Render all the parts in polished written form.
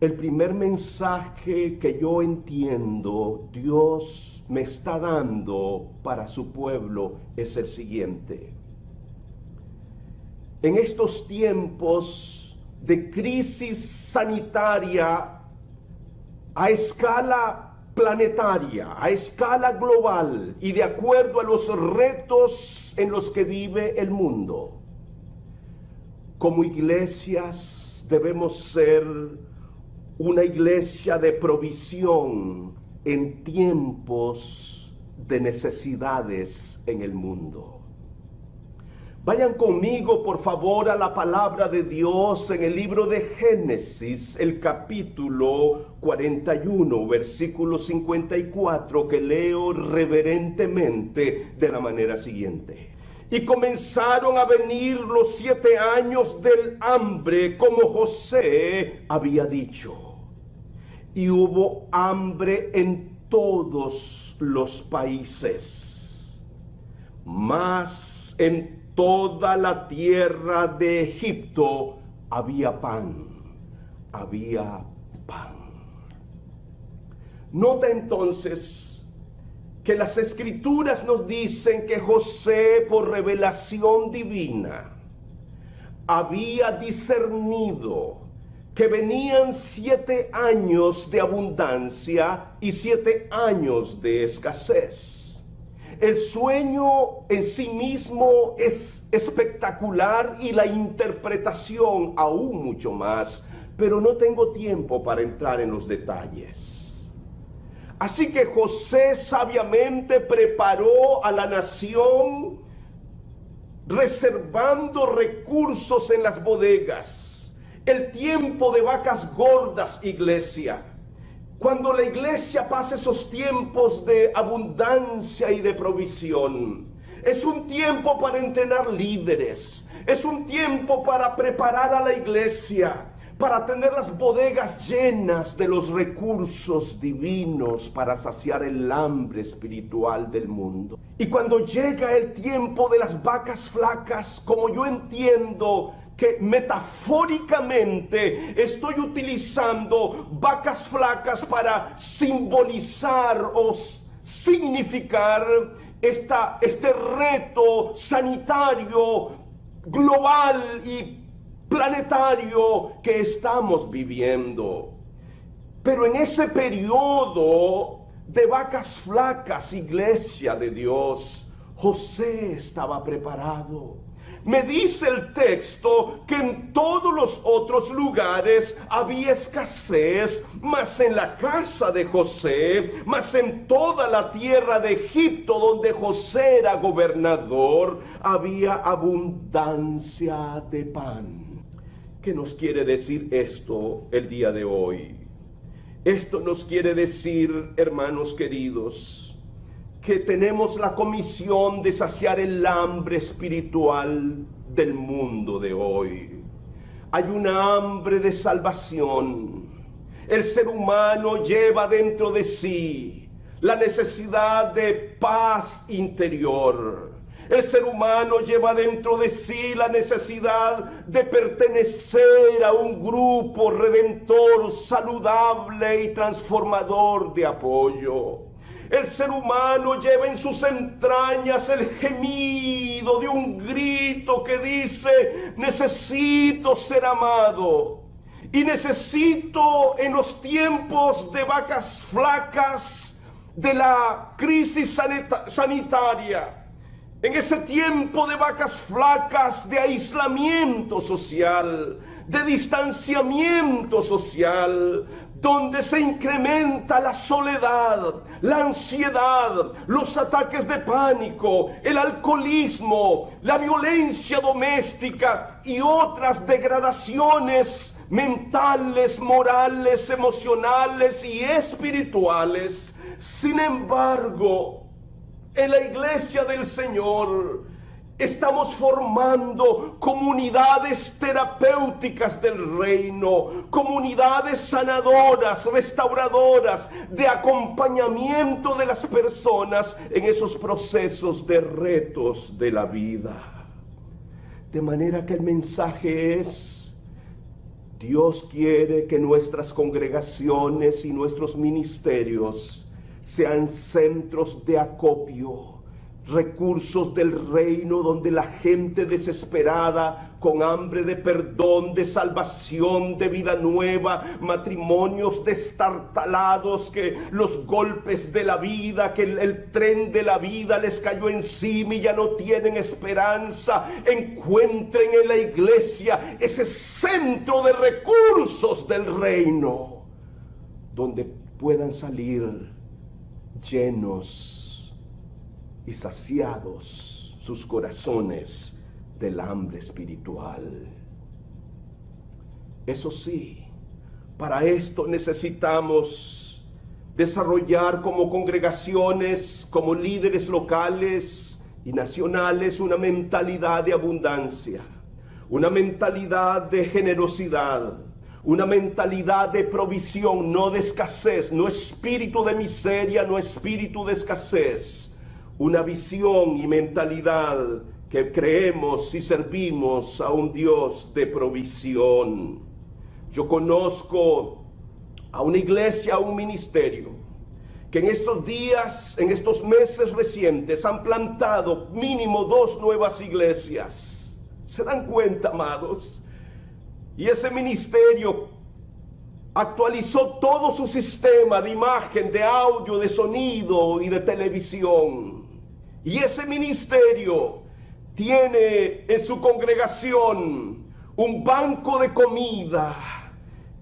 El primer mensaje que yo entiendo Dios me está dando para su pueblo es el siguiente. En estos tiempos de crisis sanitaria a escala planetaria, a escala global y de acuerdo a los retos en los que vive el mundo, como iglesias debemos ser una iglesia de provisión en tiempos de necesidades en el mundo. Vayan conmigo, por favor, a la palabra de Dios en el libro de Génesis, el capítulo 41, versículo 54, que leo reverentemente de la manera siguiente. Y comenzaron a venir los 7 años del hambre, como José había dicho. Y hubo hambre en todos los países, mas en toda la tierra de Egipto había pan. Nota entonces que las escrituras nos dicen que José, por revelación divina, había discernido que venían 7 años de abundancia y 7 años de escasez. El sueño en sí mismo es espectacular y la interpretación aún mucho más, pero no tengo tiempo para entrar en los detalles. Así que José sabiamente preparó a la nación, reservando recursos en las bodegas. El tiempo de vacas gordas, iglesia. Cuando la iglesia pasa esos tiempos de abundancia y de provisión, es un tiempo para entrenar líderes, es un tiempo para preparar a la iglesia, para tener las bodegas llenas de los recursos divinos para saciar el hambre espiritual del mundo. Y cuando llega el tiempo de las vacas flacas, como yo entiendo que metafóricamente estoy utilizando vacas flacas para simbolizar o significar este reto sanitario global y planetario que estamos viviendo. Pero en ese periodo de vacas flacas, iglesia de Dios, José estaba preparado. Me dice el texto que en todos los otros lugares había escasez, mas en la casa de José, mas en toda la tierra de Egipto donde José era gobernador, había abundancia de pan. ¿Qué nos quiere decir esto el día de hoy? Esto nos quiere decir, hermanos queridos, que tenemos la comisión de saciar el hambre espiritual del mundo de hoy. Hay una hambre de salvación. El ser humano lleva dentro de sí la necesidad de paz interior. El ser humano lleva dentro de sí la necesidad de pertenecer a un grupo redentor, saludable y transformador de apoyo. El ser humano lleva en sus entrañas el gemido de un grito que dice: necesito ser amado. Y necesito, en los tiempos de vacas flacas, de la crisis sanitaria, en ese tiempo de vacas flacas, de aislamiento social, de distanciamiento social, donde se incrementa la soledad, la ansiedad, los ataques de pánico, el alcoholismo, la violencia doméstica y otras degradaciones mentales, morales, emocionales y espirituales. Sin embargo, en la iglesia del Señor estamos formando comunidades terapéuticas del reino, comunidades sanadoras, restauradoras, de acompañamiento de las personas en esos procesos de retos de la vida. De manera que el mensaje es: Dios quiere que nuestras congregaciones y nuestros ministerios sean centros de acopio, recursos del reino donde la gente desesperada, con hambre de perdón, de salvación, de vida nueva, matrimonios destartalados, que los golpes de la vida, que el tren de la vida les cayó encima y ya no tienen esperanza, encuentren en la iglesia ese centro de recursos del reino, donde puedan salir llenos y saciados sus corazones del hambre espiritual. Eso sí, para esto necesitamos desarrollar como congregaciones, como líderes locales y nacionales, una mentalidad de abundancia, una mentalidad de generosidad, una mentalidad de provisión, no de escasez, no espíritu de miseria, no espíritu de escasez. Una visión y mentalidad que creemos y servimos a un Dios de provisión. Yo conozco a una iglesia, a un ministerio, que en estos días, en estos meses recientes, han plantado mínimo 2 nuevas iglesias. ¿Se dan cuenta, amados? Y ese ministerio actualizó todo su sistema de imagen, de audio, de sonido y de televisión. Y ese ministerio tiene en su congregación un banco de comida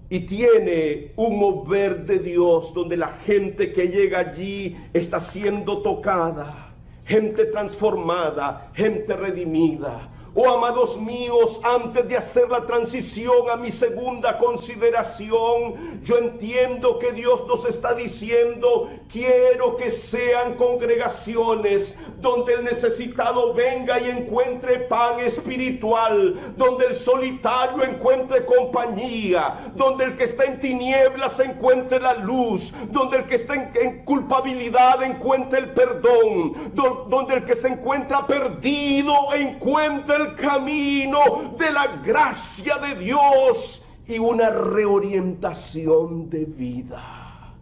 y tiene un mover de Dios donde la gente que llega allí está siendo tocada, gente transformada, gente redimida. Oh, amados míos, antes de hacer la transición a mi segunda consideración, yo entiendo que Dios nos está diciendo: quiero que sean congregaciones donde el necesitado venga y encuentre pan espiritual, donde el solitario encuentre compañía, donde el que está en tinieblas encuentre la luz, donde el que está en culpabilidad encuentre el perdón, donde el que se encuentra perdido encuentre el camino de la gracia de Dios y una reorientación de vida.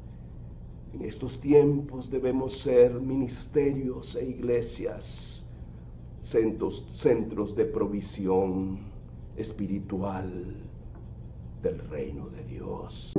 En estos tiempos debemos ser ministerios e iglesias, centros de provisión espiritual del reino de Dios.